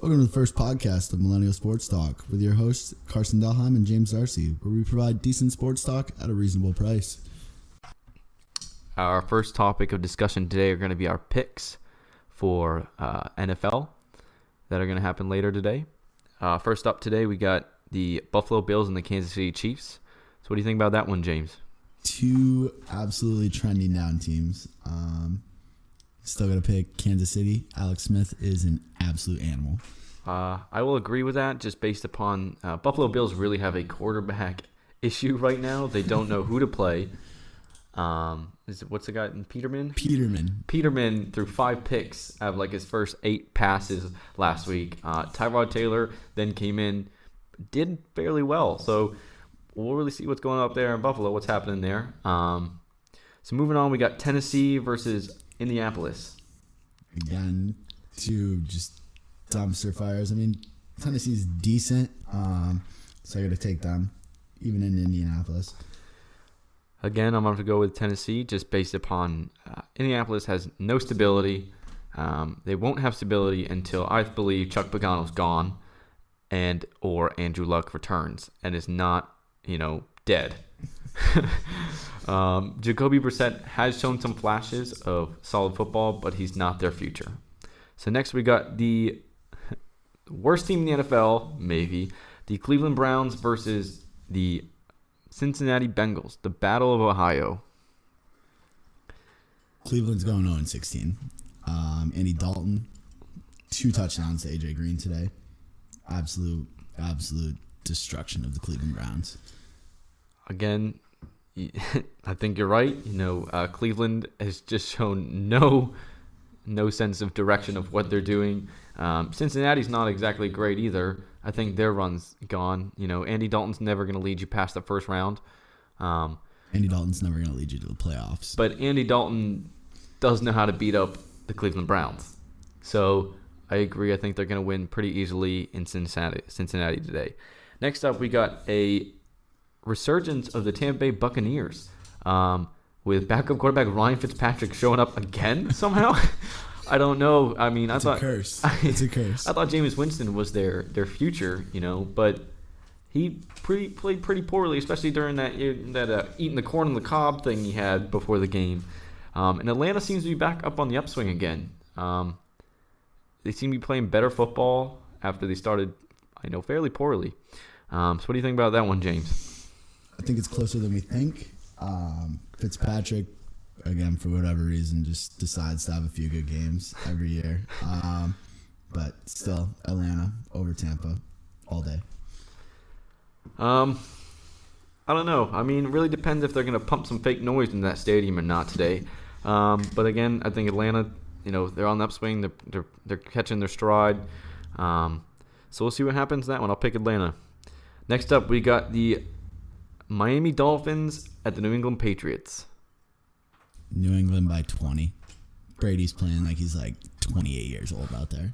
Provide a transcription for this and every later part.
Welcome to the first podcast of Millennial Sports Talk with your hosts, Carson Delheim and James Darcy, where we provide decent sports talk at a reasonable price. Our first topic of discussion today are going to be our picks for NFL that are going to happen later today. First up today, we got the Buffalo Bills and the Kansas City Chiefs. So what do you think about that one, James? Two absolutely trending down teams. Still got to pick Kansas City. Alex Smith is an absolute animal. I will agree with that just based upon Buffalo Bills really have a quarterback issue right now. They don't know who to play. What's the guy? Peterman? Peterman threw 5 picks out of like his first 8 passes last week. Tyrod Taylor then came in, did fairly well. So we'll really see what's going on up there in Buffalo, what's happening there. So moving on, we got Tennessee versus Indianapolis. Again, two just dumpster fires. I mean, Tennessee's decent, so I got to take them, even in Indianapolis. Again, I'm going to go with Tennessee just based upon Indianapolis has no stability. They won't have stability until I believe Chuck Pagano's gone and or Andrew Luck returns and is not, dead. Jacoby Brissett has shown some flashes of solid football, but he's not their future. So next we got the worst team in the NFL, maybe, the Cleveland Browns versus the Cincinnati Bengals, the Battle of Ohio. Cleveland's going 0-16. Andy Dalton, 2 touchdowns to AJ Green today. Absolute destruction of the Cleveland Browns. Again, I think you're right. Cleveland has just shown no sense of direction of what they're doing. Cincinnati's not exactly great either. I think their run's gone. Andy Dalton's never going to lead you past the first round. Andy Dalton's never going to lead you to the playoffs. But Andy Dalton does know how to beat up the Cleveland Browns. So I agree. I think they're going to win pretty easily in Cincinnati today. Next up, we got a resurgence of the Tampa Bay Buccaneers with backup quarterback Ryan Fitzpatrick showing up again somehow. I don't know. I mean, It's a curse. It's a curse. I thought Jameis Winston was their future, but he played pretty poorly, especially during that eating the corn on the cob thing he had before the game. And Atlanta seems to be back up on the upswing again. They seem to be playing better football after they started, fairly poorly. So what do you think about that one, James? I think it's closer than we think. Fitzpatrick, again, for whatever reason, just decides to have a few good games every year. But still, Atlanta over Tampa all day. I don't know. I mean, it really depends if they're going to pump some fake noise in that stadium or not today. But again, I think Atlanta, they're on the upswing. They're catching their stride. So we'll see what happens in that one. I'll pick Atlanta. Next up, we got the Miami Dolphins at the New England Patriots. New England by 20. Brady's playing like he's 28 years old out there.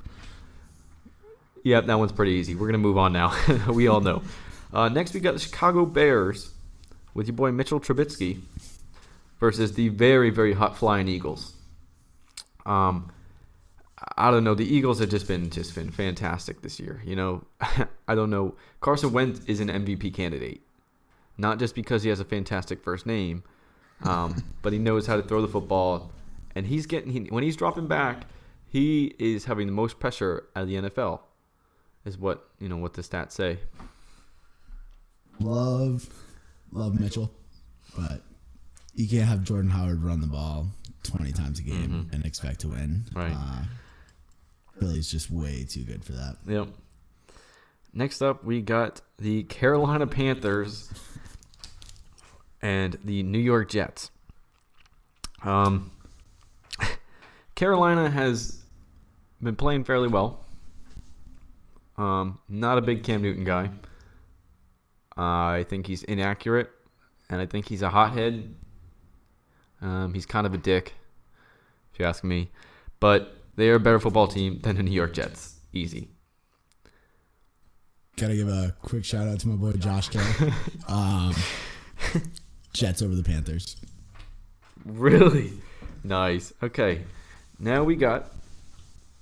Yep, that one's pretty easy. We're going to move on now. We all know. Next, we got the Chicago Bears with your boy Mitchell Trubisky versus the very, very hot flying Eagles. I don't know. The Eagles have just been fantastic this year. I don't know. Carson Wentz is an MVP candidate, not just because he has a fantastic first name, but he knows how to throw the football, and when he's dropping back, he is having the most pressure out of the NFL. Is what the stats say. Love Mitchell, but you can't have Jordan Howard run the ball 20 times a game and expect to win. Right. Philly's just way too good for that. Yep. Next up, we got the Carolina Panthers and the New York Jets. Carolina has been playing fairly well. Not a big Cam Newton guy. I think he's inaccurate, and I think he's a hothead. He's kind of a dick, if you ask me. But they are a better football team than the New York Jets. Easy. Gotta give a quick shout out to my boy Josh K. Jets over the Panthers. Really? Nice. Okay. Now we got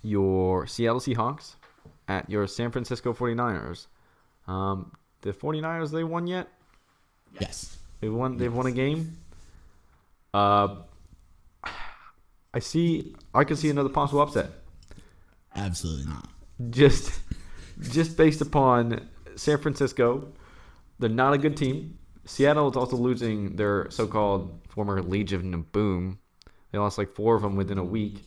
your Seattle Seahawks at your San Francisco 49ers. The 49ers, they won yet? Yes. They've won a game. I can see another possible upset. Absolutely not. Just based upon San Francisco, they're not a good team. Seattle is also losing their so-called former Legion of Boom. They lost like 4 of them within a week.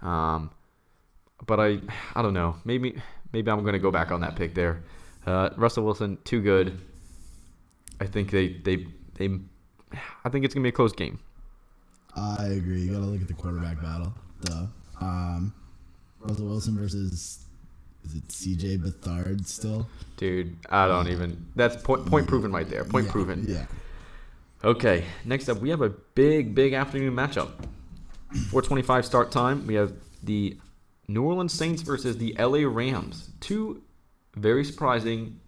But I don't know. Maybe I'm going to go back on that pick there. Russell Wilson, too good. I think I think it's going to be a close game. I agree. You got to look at the quarterback battle. Russell Wilson versus, is it CJ Beathard still? Dude, I don't even. That's point proven right there. Point proven. Yeah. Okay, next up, we have a big afternoon matchup. 4:25 start time. We have the New Orleans Saints versus the LA Rams. 2 very surprising,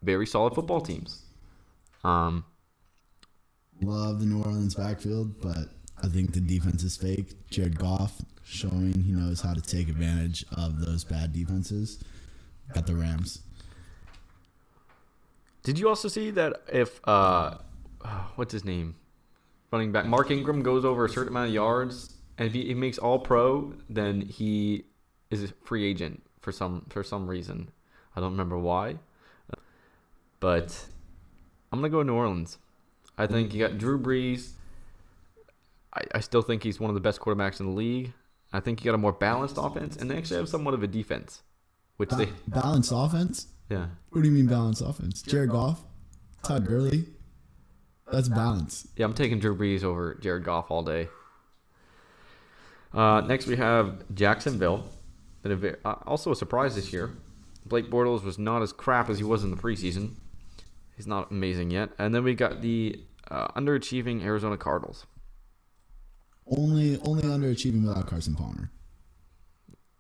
very solid football teams. Love the New Orleans backfield, but I think the defense is fake. Jared Goff showing he knows how to take advantage of those bad defenses. Got the Rams. Did you also see that if what's his name, running back Mark Ingram goes over a certain amount of yards, and if he makes All Pro, then he is a free agent for some reason. I don't remember why, but I'm gonna go New Orleans. I think you got Drew Brees. I still think he's one of the best quarterbacks in the league. I think you got a more balanced offense, and they actually have somewhat of a defense, which they balanced offense. Yeah. What do you mean balanced offense? Jared Goff, Todd Gurley. That's balance. Yeah, I'm taking Drew Brees over Jared Goff all day. Next, we have Jacksonville. Also a surprise this year. Blake Bortles was not as crap as he was in the preseason. He's not amazing yet. And then we got the underachieving Arizona Cardinals. Only underachieving without Carson Palmer.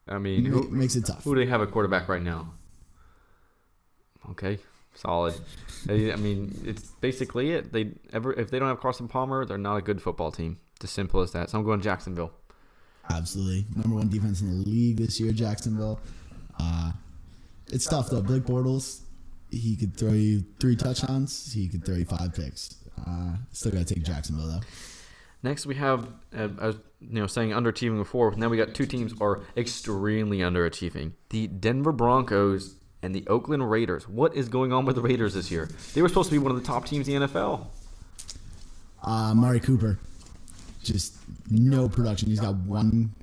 I mean, who makes it tough? Who do they have a quarterback right now? Okay, solid. I mean, it's basically it. If they don't have Carson Palmer, they're not a good football team. It's as simple as that. So I'm going Jacksonville. Absolutely. Number 1 defense in the league this year, Jacksonville. It's tough, though. Blake Bortles, he could throw you 3 touchdowns. He could throw you 5 picks. Still got to take Jacksonville, though. Next, we have, saying underachieving before. Now we got 2 teams are extremely underachieving. The Denver Broncos and the Oakland Raiders. What is going on with the Raiders this year? They were supposed to be one of the top teams in the NFL. Amari Cooper. Just no production. He's got one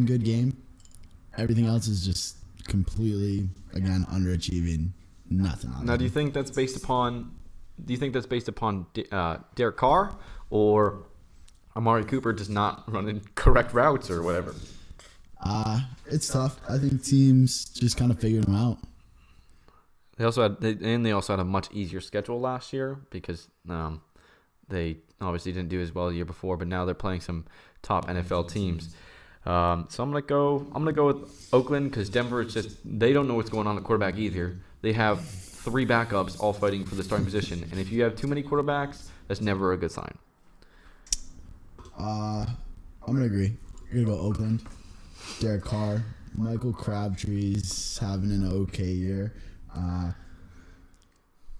good game. Everything else is just completely, again, underachieving. Nothing on Now, do you think that's based upon Derek Carr or Amari Cooper just not running correct routes or whatever? It's tough. I think teams just kind of figured them out. They also had a much easier schedule last year because they obviously didn't do as well the year before, but now they're playing some top NFL teams. So I'm gonna go with Oakland because Denver is they don't know what's going on at quarterback either. They have 3 backups all fighting for the starting position, and if you have too many quarterbacks, that's never a good sign. I'm gonna agree. You're gonna go Oakland. Derek Carr, Michael Crabtree's having an okay year. I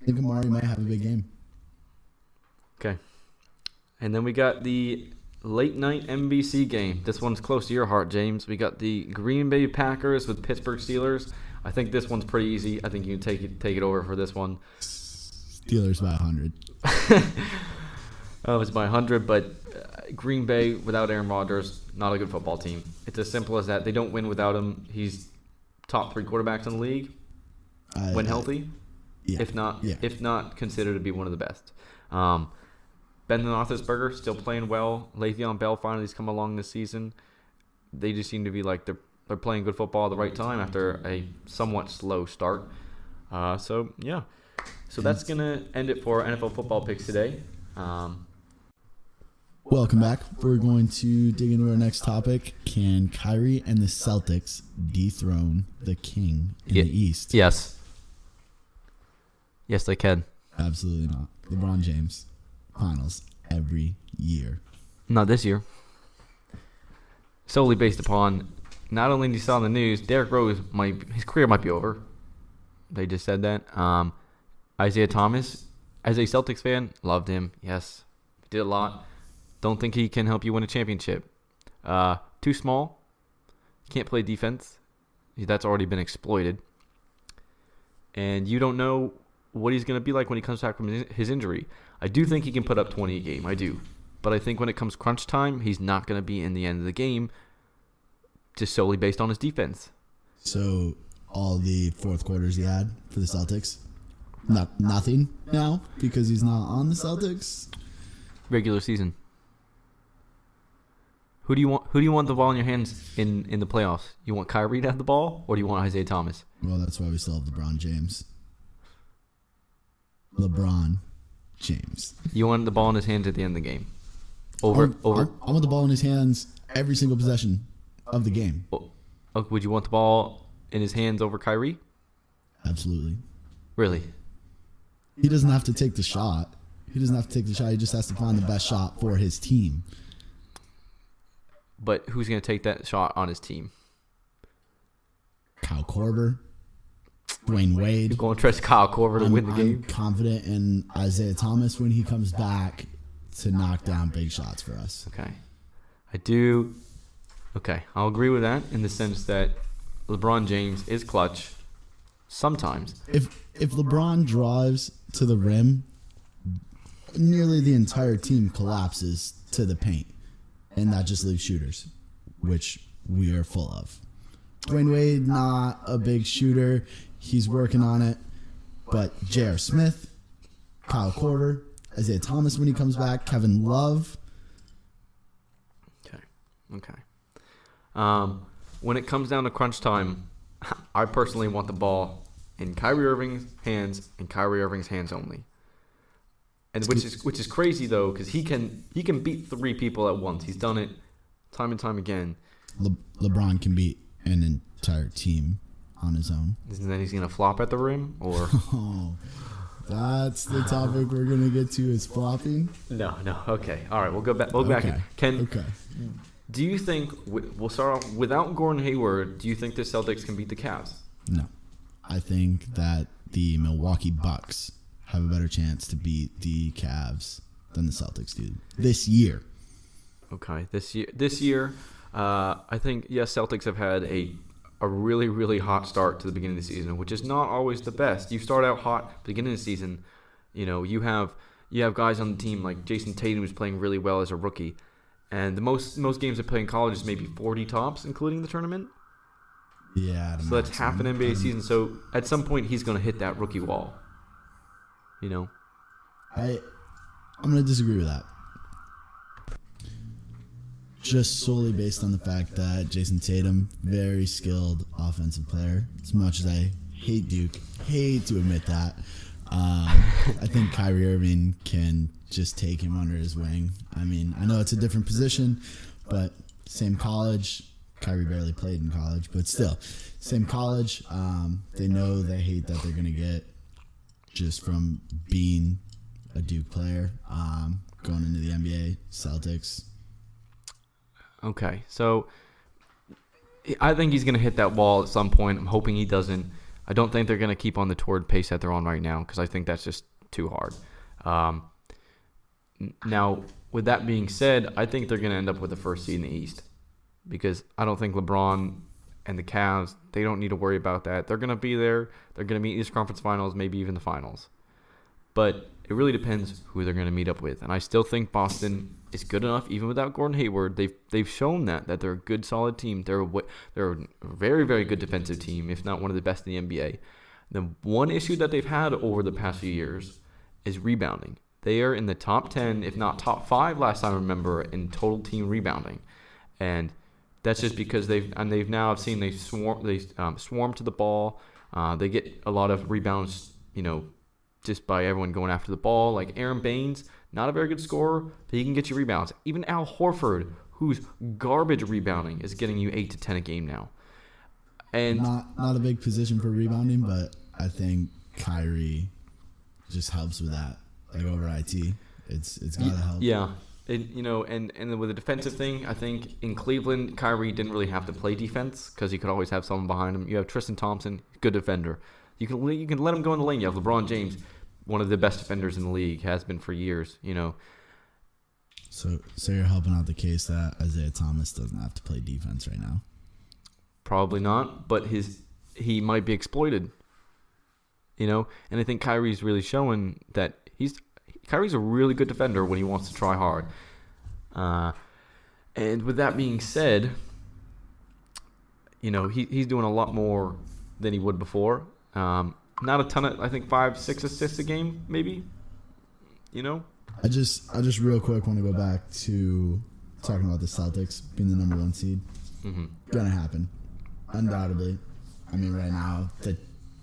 think Amari might have a big game. Okay. And then we got the late night NBC game. This one's close to your heart, James. We got the Green Bay Packers with Pittsburgh Steelers. I think this one's pretty easy. I think you can take it over for this one. Steelers by 100. It's by 100, but Green Bay without Aaron Rodgers, not a good football team. It's as simple as that. They don't win without him. He's top 3 quarterbacks in the league when healthy. Yeah. If not considered to be one of the best. Ben Roethlisberger still playing well. Le'Veon Bell finally's come along this season. They just seem to be like they're playing good football at the right time after a somewhat slow start. So that's gonna end it for NFL football picks today. Welcome back. We're going to dig into our next topic. Can Kyrie and the Celtics dethrone the king in the East? Yes. Yes, they can. Absolutely not. LeBron James, finals every year. Not this year. Solely based upon not only did you saw in the news, Derrick Rose his career might be over. They just said that. Isaiah Thomas, as a Celtics fan, loved him. Yes, did a lot. Don't think he can help you win a championship. Too small. Can't play defense. That's already been exploited. And you don't know what he's going to be like when he comes back from his injury. I do think he can put up 20 a game. I do. But I think when it comes crunch time, he's not going to be in the end of the game just solely based on his defense. So all the fourth quarters he had for the Celtics, nothing now because he's not on the Celtics. Regular season. Who do you want the ball in your hands in the playoffs? You want Kyrie to have the ball, or do you want Isaiah Thomas? Well, that's why we still have LeBron James. LeBron James. You want the ball in his hands at the end of the game. I want the ball in his hands every single possession of the game. Would you want the ball in his hands over Kyrie? Absolutely. Really? He doesn't have to take the shot. He just has to find the best shot for his team. But who's going to take that shot on his team? Kyle Korver, Dwayne Wade. You're going to trust Kyle Korver to win the game? I'm confident in Isaiah Thomas when he comes back to knock down big shots for us. Okay. I do. Okay. I'll agree with that in the sense that LeBron James is clutch sometimes. If LeBron drives to the rim, nearly the entire team collapses to the paint. And that just leaves shooters, which we are full of. Dwayne Wade, not a big shooter. He's working on it. But J.R. Smith, Kyle Korver, Isaiah Thomas when he comes back, Kevin Love. Okay. When it comes down to crunch time, I personally want the ball in Kyrie Irving's hands and Kyrie Irving's hands only. And which is crazy though, because he can beat three people at once. He's done it time and time again. LeBron can beat an entire team on his own. Isn't that he's gonna flop at the rim, or? Oh, that's the topic we're gonna get to is flopping. No. Okay. All right. We'll go back. Okay. Do you think we'll start off without Gordon Hayward? Do you think the Celtics can beat the Cavs? No, I think that the Milwaukee Bucks have a better chance to beat the Cavs than the Celtics do this year. Okay, this year, I think Celtics have had a really, really hot start to the beginning of the season, which is not always the best. You start out hot at the beginning of the season, you have guys on the team like Jason Tatum who's playing really well as a rookie, and the most games they play in college is maybe 40 tops, including the tournament. Yeah, so that's half an NBA season. So at some point, he's going to hit that rookie wall. I'm going to disagree with that. Just solely based on the fact that Jason Tatum, very skilled offensive player. As much as I hate Duke, hate to admit that, I think Kyrie Irving can just take him under his wing. I mean, I know it's a different position, but same college. Kyrie barely played in college, but still, same college. They know the hate that they're going to get just from being a Duke player, going into the NBA, Celtics. Okay, so I think he's going to hit that wall at some point. I'm hoping he doesn't. I don't think they're going to keep on the torrid pace that they're on right now because I think that's just too hard. Now, with that being said, I think they're going to end up with the first seed in the East because I don't think LeBron and the Cavs, they don't need to worry about that. They're going to be there. They're going to meet East Conference Finals, maybe even the Finals. But it really depends who they're going to meet up with. And I still think Boston is good enough, even without Gordon Hayward. They've shown that they're a good, solid team. They're a very, very good defensive team, if not one of the best in the NBA. The one issue that they've had over the past few years is rebounding. They are in the top 10, if not top 5, last time I remember, in total team rebounding. And that's just because they've swarm to the ball. They get a lot of rebounds, just by everyone going after the ball. Like Aaron Baines, not a very good scorer, but he can get you rebounds. Even Al Horford, who's garbage rebounding, is getting you 8 to 10 a game now. And not a big position for rebounding, but I think Kyrie just helps with that. Like over IT, it's gotta help. Yeah, And with the defensive thing, I think in Cleveland, Kyrie didn't really have to play defense because he could always have someone behind him. You have Tristan Thompson, good defender. You can let him go in the lane. You have LeBron James, one of the best defenders in the league, has been for years. So you're helping out the case that Isaiah Thomas doesn't have to play defense right now. Probably not, but he might be exploited. And I think Kyrie's really showing that Kyrie's a really good defender when he wants to try hard. And with that being said, he's doing a lot more than he would before. Not a ton of, I think 5-6 assists a game, maybe. I just real quick want to go back to talking about the Celtics being the number 1 seed. Mm-hmm. Gonna happen, undoubtedly. I mean, right now the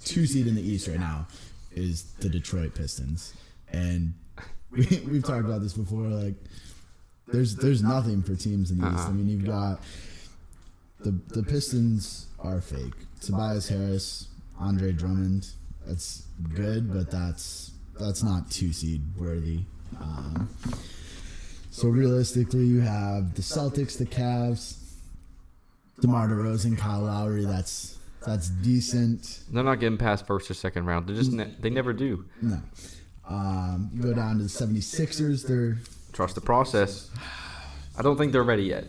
2 seed in the East right now is the Detroit Pistons, and we've talked about this before. Like, there's nothing for teams in the East. I mean, you've got the Pistons are fake. Tobias Harris, Andre Drummond. That's good, but that's not 2 seed worthy. So realistically, you have the Celtics, the Cavs, DeMar DeRozan, Kyle Lowry. That's decent. They're not getting past first or second round. They never do. No. You go down to the 76ers. They're trust the process. I don't think they're ready yet.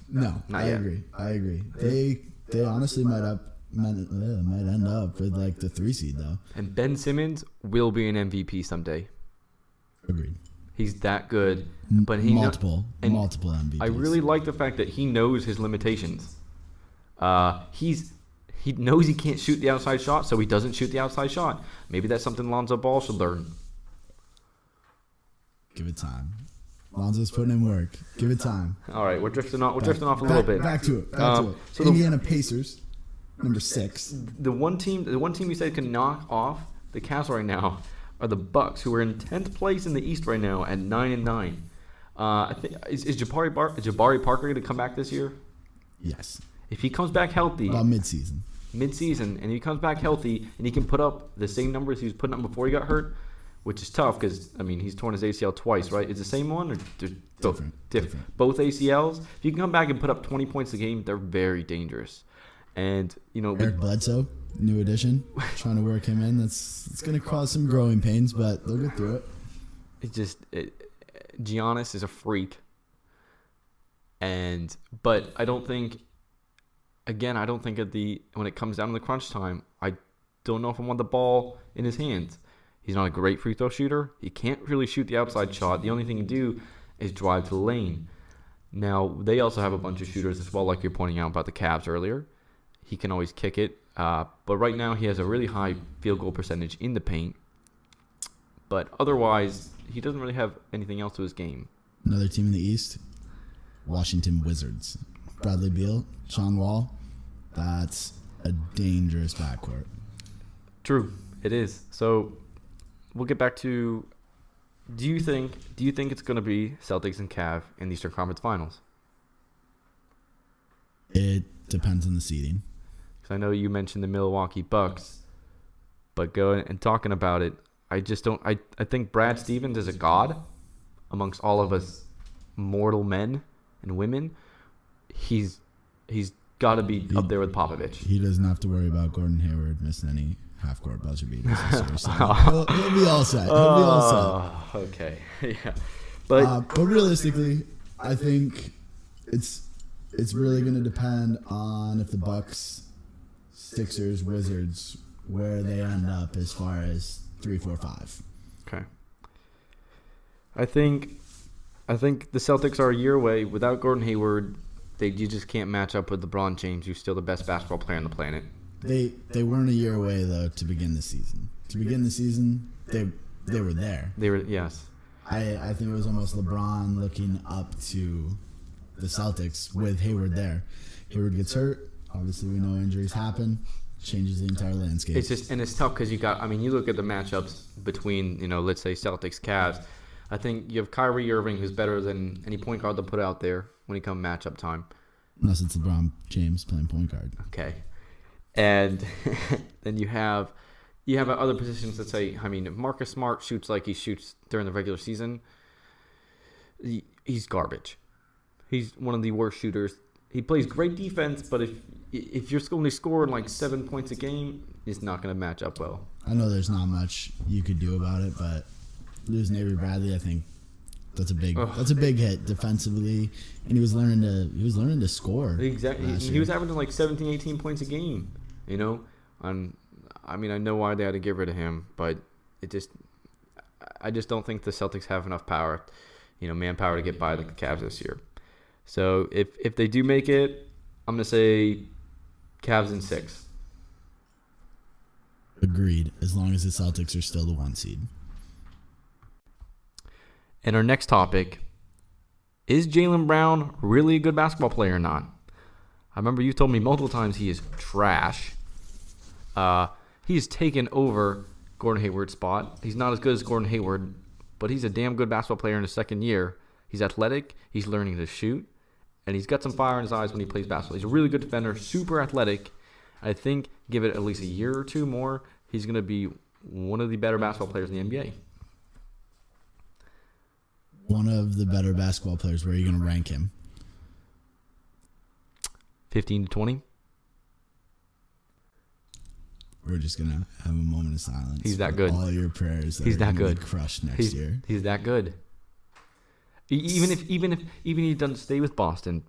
No, Not yet. I agree. They honestly might end up with like the 3 seed though. And Ben Simmons will be an MVP someday. Agreed. He's that good, but multiple MVPs. I really like the fact that he knows his limitations. He knows he can't shoot the outside shot, so he doesn't shoot the outside shot. Maybe that's something Lonzo Ball should learn. Give it time. Lonzo's putting in work. Give it time. All right, we're drifting off a little bit. Back to it. So Indiana Pacers, number 6. The one team you said can knock off the Cavs right now are the Bucks, who are in 10th place in the East right now at 9-9. I think is Jabari Parker going to come back this year? Yes. If he comes back healthy, about mid-season, and he comes back healthy, and he can put up the same numbers he was putting up before he got hurt, which is tough because he's torn his ACL twice, right? Is it the same one or different? Both ACLs. If you can come back and put up 20 points a game, they're very dangerous. And Eric Bledsoe, new addition, trying to work him in. It's going to cause some growing pains, but they'll get through it. It's just Giannis is a freak, but I don't think. Again, I don't think when it comes down to the crunch time, I don't know if I want the ball in his hands. He's not a great free throw shooter. He can't really shoot the outside shot. The only thing he can do is drive to the lane. Now, they also have a bunch of shooters as well, like you're pointing out about the Cavs earlier. He can always kick it. But right now, he has a really high field goal percentage in the paint. But otherwise, he doesn't really have anything else to his game. Another team in the East, Washington Wizards. Bradley Beal, Sean Wall. That's a dangerous backcourt. True, it is. So we'll get back to. Do you think it's going to be Celtics and Cavs in the Eastern Conference Finals? It depends on the seeding. Because I know you mentioned the Milwaukee Bucks, but going and talking about it, I just don't. I think Brad Stevens is a god amongst all of us mortal men and women. He's got to be up there with Popovich. He doesn't have to worry about Gordon Hayward missing any half-court buzzer beaters. he'll be all set. Okay, yeah. But realistically, I think it's really going to depend on if the Bucks, Sixers, Wizards, where they end up as far as 3, 4, 5. Okay. I think the Celtics are a year away. Without Gordon Hayward, you just can't match up with LeBron James, who's still the best basketball player on the planet. They weren't a year away though to begin the season. To begin the season, they were there. They were, yes. I think it was almost LeBron looking up to the Celtics with Hayward there. Hayward gets hurt. Obviously, we know injuries happen. Changes the entire landscape. It's just, and it's tough because you look at the matchups between, let's say Celtics, Cavs. I think you have Kyrie Irving, who's better than any point guard they'll put out there when it comes matchup time. Unless it's LeBron James playing point guard. Okay. And then you have other positions that say, if Marcus Smart shoots like he shoots during the regular season, he's garbage. He's one of the worst shooters. He plays great defense, but if you're only scoring like 7 points a game, it's not going to match up well. I know there's not much you could do about it, but losing Avery Bradley, I think that's a big hit defensively, and he was learning to score. Exactly. He was averaging like 17, 18 points a game. You know, I mean, I know why they had to get rid of him, but I just don't think the Celtics have enough power, manpower to get by the Cavs this year. So if they do make it, I'm gonna say Cavs in 6. Agreed. As long as the Celtics are still the 1 seed. And our next topic, is Jaylen Brown really a good basketball player or not? I remember you told me multiple times he is trash. He's taken over Gordon Hayward's spot. He's not as good as Gordon Hayward, but he's a damn good basketball player in his second year. He's athletic. He's learning to shoot. And he's got some fire in his eyes when he plays basketball. He's a really good defender, super athletic. I think give it at least a year or two more, he's going to be one of the better basketball players in the NBA. One of the better basketball players. Where are you going to rank him? 15 to 20. We're just going to have a moment of silence. He's that good. All your prayers that he's are that good. Be crushed next year. He's that good. Even if he doesn't stay with Boston,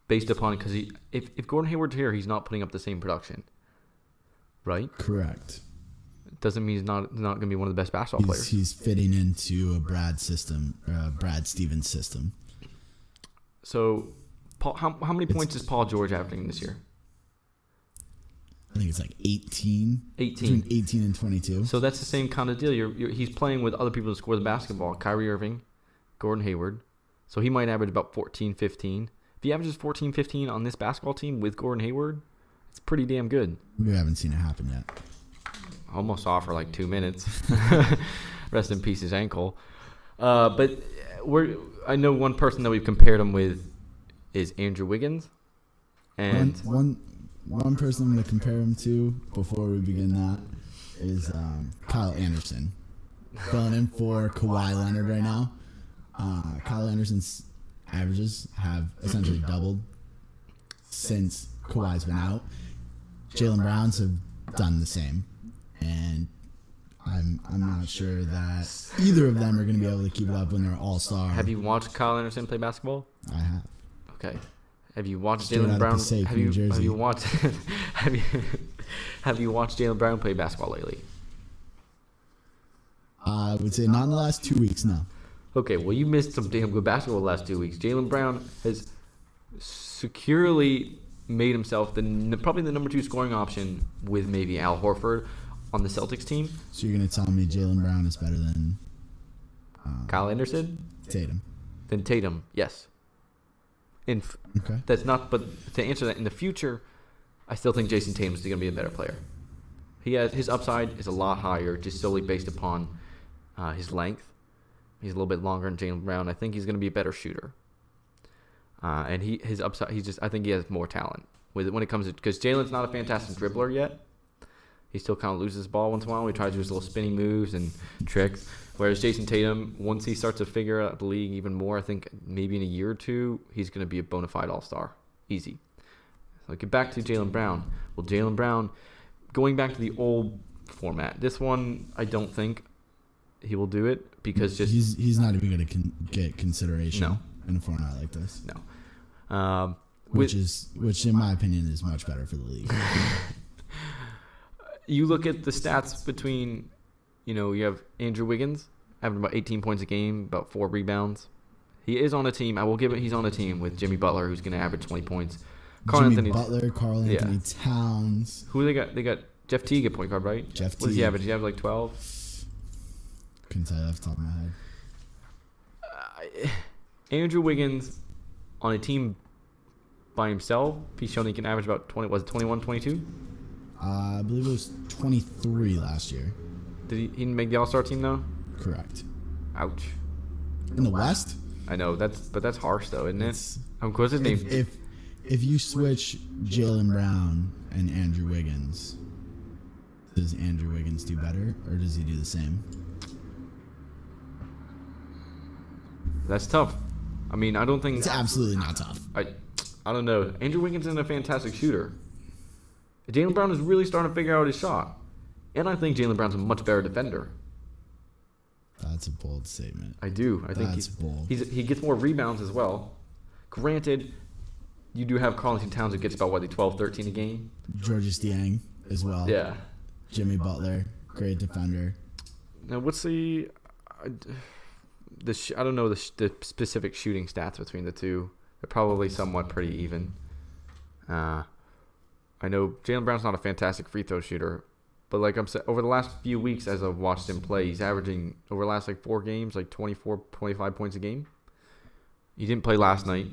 based upon because if Gordon Hayward's here, he's not putting up the same production, right? Correct. It doesn't mean he's not going to be one of the best basketball players. He's fitting into a Brad Stevens system. So, Paul, how many points is Paul George averaging this year? I think it's like 18. 18. Between 18 and 22. So that's the same kind of deal. He's playing with other people to score the basketball. Kyrie Irving, Gordon Hayward. So he might average about 14, 15. If he averages 14, 15 on this basketball team with Gordon Hayward, it's pretty damn good. We haven't seen it happen yet. Almost saw for like 2 minutes. Rest in peace, his ankle. But I know one person that we've compared him with is Andrew Wiggins. And one person I'm going to compare him to before we begin that is Kyle Anderson. Filling in for Kawhi Leonard right now. Kyle Anderson's averages have essentially doubled since Kawhi's been out. Jaylen Brown's have done the same. And I'm not sure that either of them are going to be able to keep it up when they're all-star. Have you watched Kyle Anderson play basketball? I have. Okay. Have you watched Jaylen Brown? Have you watched Jaylen Brown play basketball lately? I would say not in the last 2 weeks, no. Okay, well, you missed some damn good basketball the last 2 weeks. Jaylen Brown has securely made himself probably the number 2 scoring option with maybe Al Horford on the Celtics team. So you're going to tell me Jaylen Brown is better than Kyle Anderson? Tatum. Than Tatum, yes. Okay. That's not, but to answer that, in the future, I still think Jason Tatum is going to be a better player. His upside is a lot higher, just solely based upon his length. He's a little bit longer than Jaylen Brown. I think he's going to be a better shooter. And his upside, I think he has more talent when it comes to, because Jaylen's not a fantastic dribbler yet. He still kind of loses the ball once in a while. He tries to do his little spinning moves and tricks. Whereas Jason Tatum, once he starts to figure out the league even more, I think maybe in a year or two, he's going to be a bona fide all-star. Easy. So get back to Jaylen Brown. Well, Jaylen Brown, going back to the old format, this one I don't think he will do it because just he's not even going to get consideration in a format like this. No. Which in my opinion is much better for the league. You look at the stats between, you have Andrew Wiggins having about 18 points a game, about 4 rebounds. He is on a team. I will give it. He's on a team with Jimmy Butler, who's going to average 20 points. Karl Anthony Towns. Who they got? They got Jeff Teague at point guard, right? Jeff What does he average? He average like 12? Couldn't tell you off the top of my head. Andrew Wiggins on a team by himself, he's shown he can average about 20. Was it 21, 22? I believe it was 23 last year. Did he didn't make the All-Star team though? Correct. Ouch. In the West? I know that's harsh though, isn't it? What's his name? If you switch Jaylen Brown and Andrew Wiggins, does Andrew Wiggins do better or does he do the same? That's tough. I mean, I don't think It's absolutely not tough. I don't know. Andrew Wiggins isn't a fantastic shooter. Jaylen Brown is really starting to figure out his shot, and I think Jaylen Brown's a much better defender. That's a bold statement. I do. I think That's bold. He gets more rebounds as well. Granted, you do have Karl-Anthony Towns who gets about 12, 13 a game. Georges Dieng as well. Yeah. Jimmy Butler, great defender. Now, what's the I don't know the specific shooting stats between the two. They're probably somewhat pretty even. I know Jaylen Brown's not a fantastic free throw shooter, but like I'm saying, over the last few weeks as I've watched him play, he's averaging over the last 4 games 24, 25 points a game. He didn't play last night.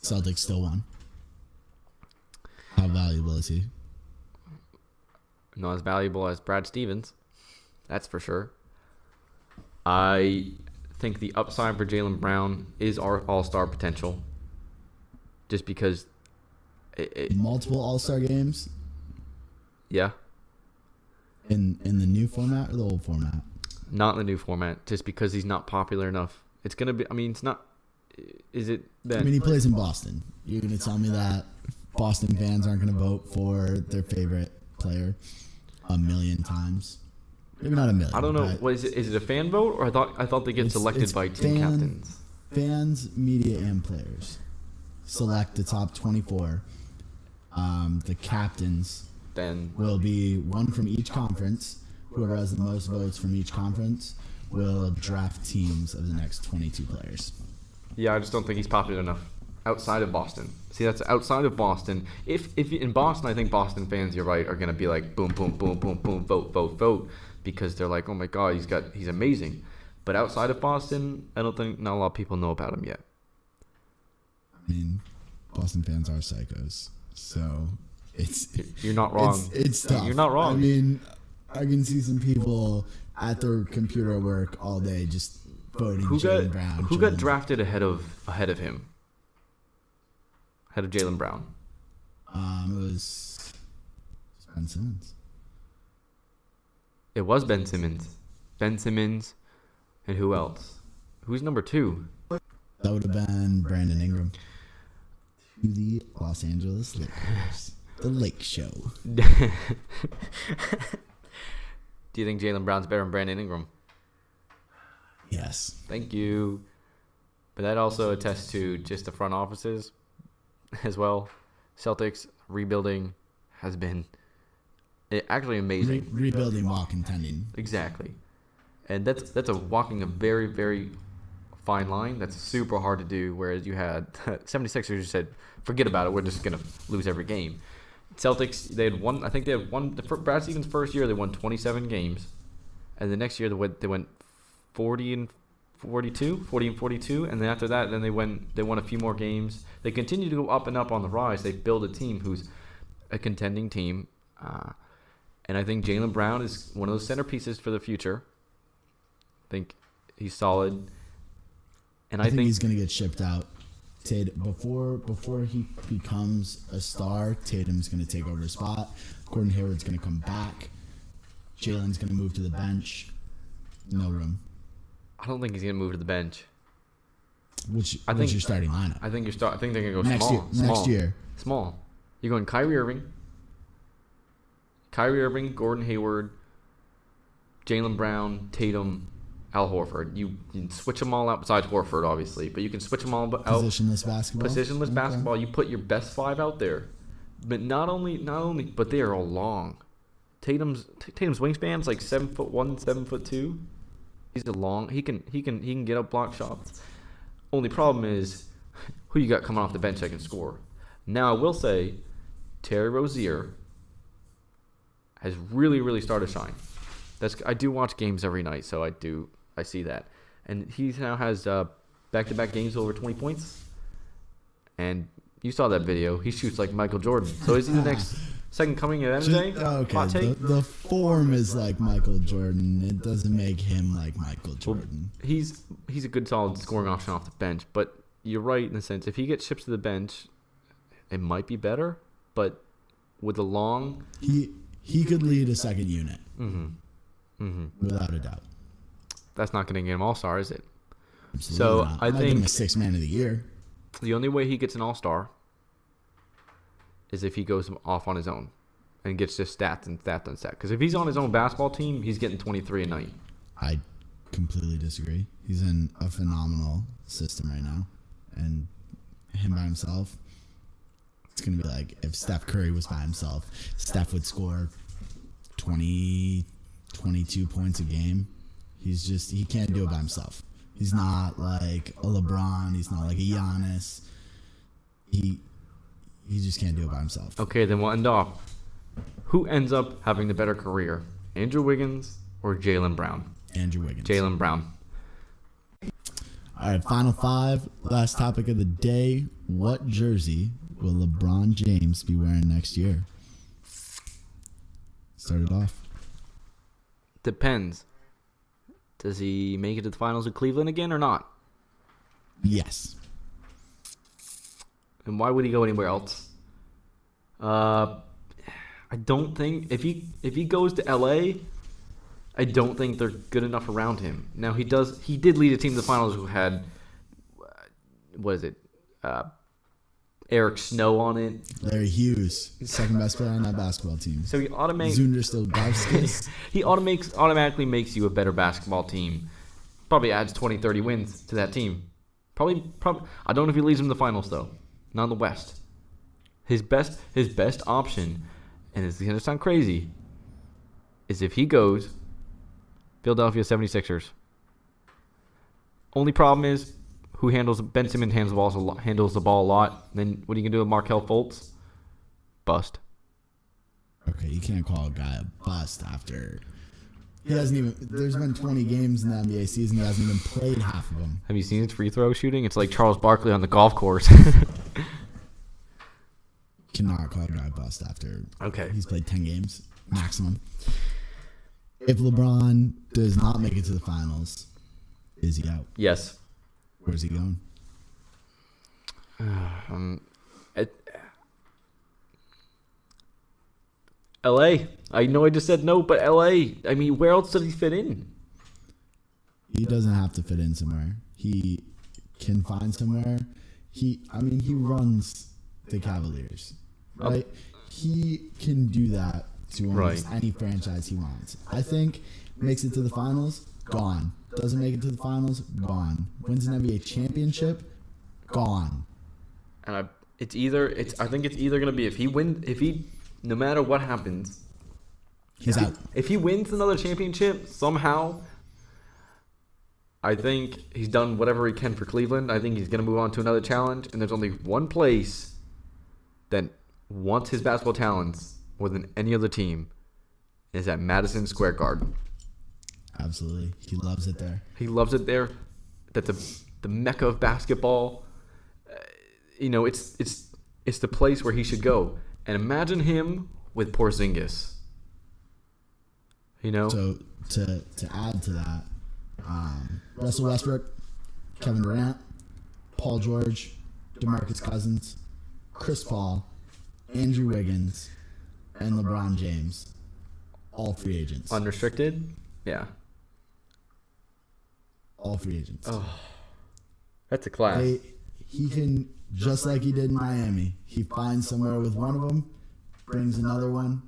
Celtics still won. How valuable is he? Not as valuable as Brad Stevens, that's for sure. I think the upside for Jaylen Brown is our all-star potential, just because multiple all-star games. Yeah. In the new format or the old format? Not in the new format, just because he's not popular enough. It's gonna be. I mean, it's not. Is it then? I mean, he plays in Boston. You're gonna tell me that Boston fans aren't gonna vote for their favorite player 1,000,000 times? Maybe not 1,000,000. I don't know. What is it? Is it a fan vote, or I thought they get selected by team captains? Fans, media, and players select the top 24. The captains Then will be one from each conference. Whoever has the most votes from each conference will draft teams of the next 22 players. yeah, I just don't think he's popular enough outside of Boston. See, that's outside of Boston. If in Boston, I think Boston fans, you're right, are gonna be like boom, boom, boom, boom, boom, vote, vote, vote, because they're like, oh my God, he's amazing. But outside of Boston, I don't think not a lot of people know about him yet. I mean, Boston fans are psychos, so You're not wrong. It's tough. You're not wrong. I mean, I can see some people at their computer work all day just voting Jaylen Brown. Who got drafted ahead of him? Ahead of Jaylen Brown. It was Ben Simmons. It was Ben Simmons. Ben Simmons, and who else? Who's number 2? That would have been Brandon Ingram. To the Los Angeles Lakers. The Lake Show. Do you think Jaylen Brown's better than Brandon Ingram? Yes. Thank you. But that also attests to just the front offices as well. Celtics rebuilding has been actually amazing. Rebuilding while contending. Exactly. And that's walking a very, very fine line. That's super hard to do, whereas you had 76ers who said, forget about it, we're just going to lose every game. Celtics, they had won, Brad Stevens' first year, they won 27 games. And the next year, they went 40 and 42, and then after that, they won a few more games. They continue to go up and up on the rise. They build a team who's a contending team. And I think Jaylen Brown is one of those centerpieces for the future. I think he's solid. And I think he's going to get shipped out. Before he becomes a star, Tatum's going to take over his spot. Gordon Hayward's going to come back. Jaylen's going to move to the bench. No room. I don't think he's going to move to the bench. What's your starting lineup? I think they're going to go next small. Year, next year. Small. You're going Kyrie Irving, Gordon Hayward, Jaylen Brown, Tatum, Al Horford. You can switch them all out besides Horford, obviously, but you can switch them all out. Positionless basketball. Positionless basketball. You put your best 5 out there, but not only, but they are all long. Tatum's wingspan's like 7'1", 7'2". He's a long. He can get up block shots. Only problem is, who you got coming off the bench that can score. Now I will say, Terry Rozier has really, really started to shine. I do watch games every night, so I see that. And he now has back-to-back games over 20 points. And you saw that video. He shoots like Michael Jordan. So is he the next second coming of MJ? Okay, Hot take? the form is like Michael Jordan. It doesn't make him like Michael Jordan. Well, he's a good, solid scoring option off the bench. But you're right in the sense, if he gets shipped to the bench, it might be better. But with the long... He could lead a second unit. Mm-hmm. Mm-hmm. Without a doubt. That's not going to get him all-star, is it? Absolutely So not. I Might give him a think 6th man of the year. the only way he gets an all-star is if he goes off on his own and gets just stats and stats and stats. Because if he's on his own basketball team, he's getting 23 a night. I completely disagree. He's in a phenomenal system right now. And him by himself, it's going to be like if Steph Curry was by himself, Steph would score 20, 22 points a game. He can't do it by himself. He's not like a LeBron. He's not like a Giannis. He just can't do it by himself. Okay, then we'll end off. Who ends up having the better career, Andrew Wiggins or Jaylen Brown? Andrew Wiggins. Jaylen Brown. All right, final 5. Last topic of the day. What jersey will LeBron James be wearing next year? Start it off. Depends. Does he make it to the finals with Cleveland again or not? Yes. And why would he go anywhere else? I don't think if he goes to LA, I don't think they're good enough around him. Now he did lead a team to the finals who had Eric Snow on it. Larry Hughes, second best player on that basketball team. So he He automatically makes you a better basketball team. Probably adds 20, 30 wins to that team. Probably I don't know if he leads them to the finals though. Not in the West. His best option, and it's going to sound crazy, is if he goes Philadelphia 76ers. Only problem is Ben Simmons handles the ball a lot. Then what are you going to do with Markelle Fultz? Bust. Okay, you can't call a guy a bust after he hasn't even. There's been 20 games in the NBA season. He hasn't even played half of them. Have you seen his free throw shooting? It's like Charles Barkley on the golf course. Cannot call a guy a bust after. Okay. He's played 10 games maximum. If LeBron does not make it to the finals, is he out? Yes. Where's he going? LA. I know I just said no, but LA. I mean, where else does he fit in? He doesn't have to fit in somewhere. He can find somewhere. He runs the Cavaliers, right? He can do that to almost any franchise he wants. I think makes it to the finals, gone. Doesn't make it to the finals, gone. Wins an NBA championship, gone. And I think it's either gonna be if he no matter what happens, he's out. If he wins another championship somehow, I think he's done whatever he can for Cleveland. I think he's gonna move on to another challenge, and there's only one place that wants his basketball talents more than any other team, is at Madison Square Garden. Absolutely. He loves it there. He loves it there. That's the mecca of basketball. It's the place where he should go. And imagine him with Porzingis. So to add to that, Russell Westbrook, Kevin Durant, Paul George, DeMarcus Cousins, Chris Paul, Andrew Wiggins, and LeBron James, all free agents. Unrestricted? Yeah. All free agents. Oh, that's a class. He can, just like he did in Miami, he finds somewhere with one of them, brings another one.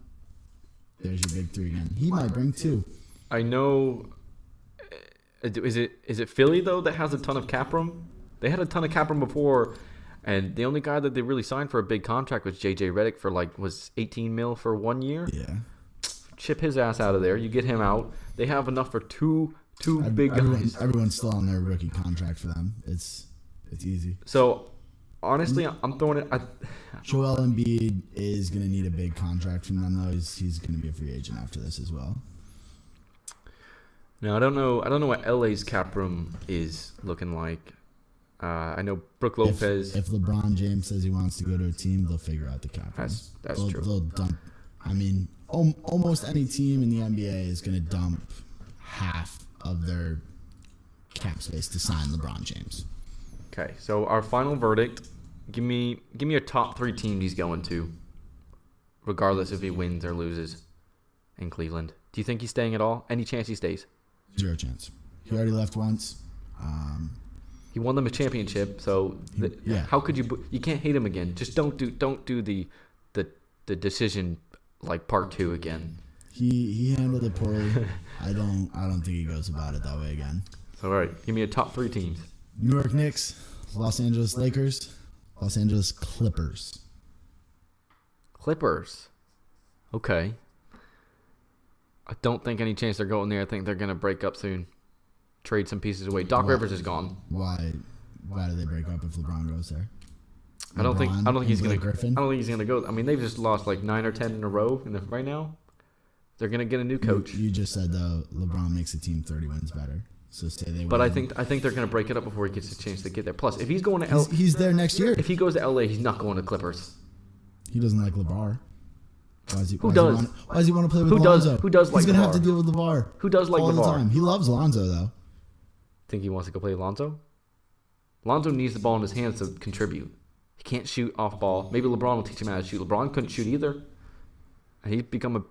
There's your big 3 again. He might bring 2. I know. Is it Philly though that has a ton of cap room? They had a ton of cap room before, and the only guy that they really signed for a big contract was JJ Redick for was $18 million for 1 year. Yeah. Chip his ass out of there. You get him out. They have enough for two big guys. Everyone's still on their rookie contract for them. It's easy. So honestly, I'm throwing it. Joel Embiid is going to need a big contract from them, though. He's going to be a free agent after this as well. No, I don't know what LA's cap room is looking like. I know Brook Lopez. If LeBron James says he wants to go to a team, they'll figure out the cap room. That's true. They'll dump. I mean, almost any team in the NBA is going to dump half of their cap space to sign LeBron James. Okay, so our final verdict. Give me your top 3 teams he's going to, regardless if he wins or loses in Cleveland. Do you think he's staying at all? Any chance he stays? 0 chance. He already left once. He won them a championship, so how could you? You can't hate him again. Just don't do the decision like part 2 again. He handled it poorly. I don't think he goes about it that way again. So, all right, give me a top 3 teams. New York Knicks, Los Angeles Lakers, Los Angeles Clippers. Clippers. Okay. I don't think any chance they're going there. I think they're going to break up soon. Trade some pieces away. Doc Rivers is gone. Why do they break up if LeBron goes there? I don't think he's going to. Griffin? I don't think he's going to go. I mean, they've just lost like 9 or 10 in a row right now. They're going to get a new coach. You just said though LeBron makes the team 30 wins better. So say they win. But I think they're going to break it up before he gets a chance to get there. Plus, if he's going to he's there next year. If he goes to LA, he's not going to Clippers. He doesn't like LeVar. Why does he want to play with Lonzo? Who does like He's going to have LeVar? to deal with LeVar. Who does like all LeVar? the time. He loves Lonzo though. Think he wants to go play Lonzo? Lonzo needs the ball in his hands to contribute. He can't shoot off ball. Maybe LeBron will teach him how to shoot. LeBron couldn't shoot either. And he's become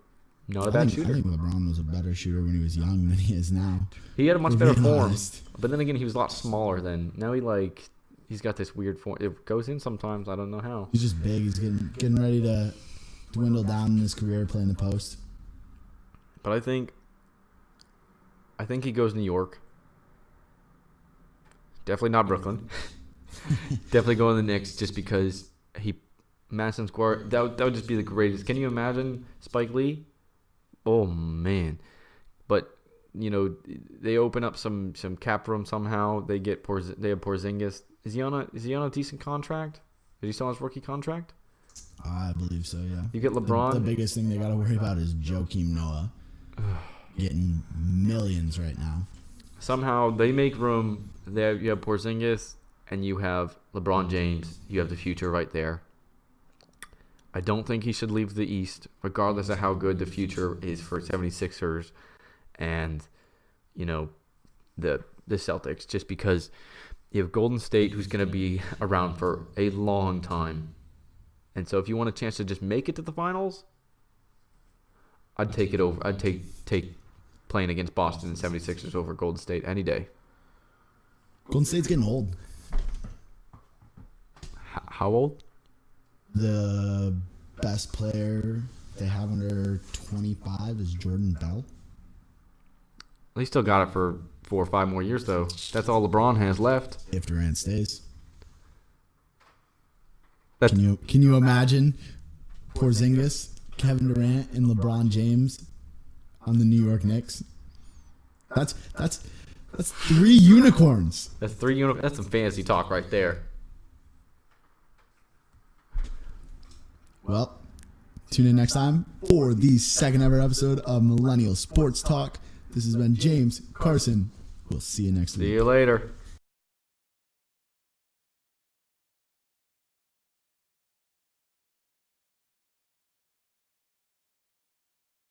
not a bad shooter. I think LeBron was a better shooter when he was young than he is now. He had a much better form. But then again, he was a lot smaller then. Now he's got this weird form. It goes in sometimes. I don't know how. He's just big. He's getting ready to dwindle down in his career playing the post. But I think he goes New York. Definitely not Brooklyn. Definitely going the Knicks just because Madison Square, that would just be the greatest. Can you imagine Spike Lee? Oh man. But they open up some cap room somehow. They have Porzingis. Is he on a decent contract? Is he still on his rookie contract? I believe so, yeah. You get LeBron. The biggest thing they got to worry about is Joakim Noah getting millions right now. Somehow they make room. You have Porzingis and you have LeBron James. You have the future right there. I don't think he should leave the East, regardless of how good the future is for 76ers and, the Celtics, just because you have Golden State, who's going to be around for a long time. And so if you want a chance to just make it to the finals, I'd take it over. I'd take playing against Boston and 76ers over Golden State any day. Golden State's getting old. How old? The best player they have under 25 is Jordan Bell. He still got it for 4 or 5 more years, though. That's all LeBron has left. If Durant stays. Can you imagine Porzingis, Kevin Durant, and LeBron James on the New York Knicks? That's 3 unicorns. That's some fantasy talk right there. Well, tune in next time for the second ever episode of Millennial Sports Talk. This has been James Carson. We'll see you next week. See you later.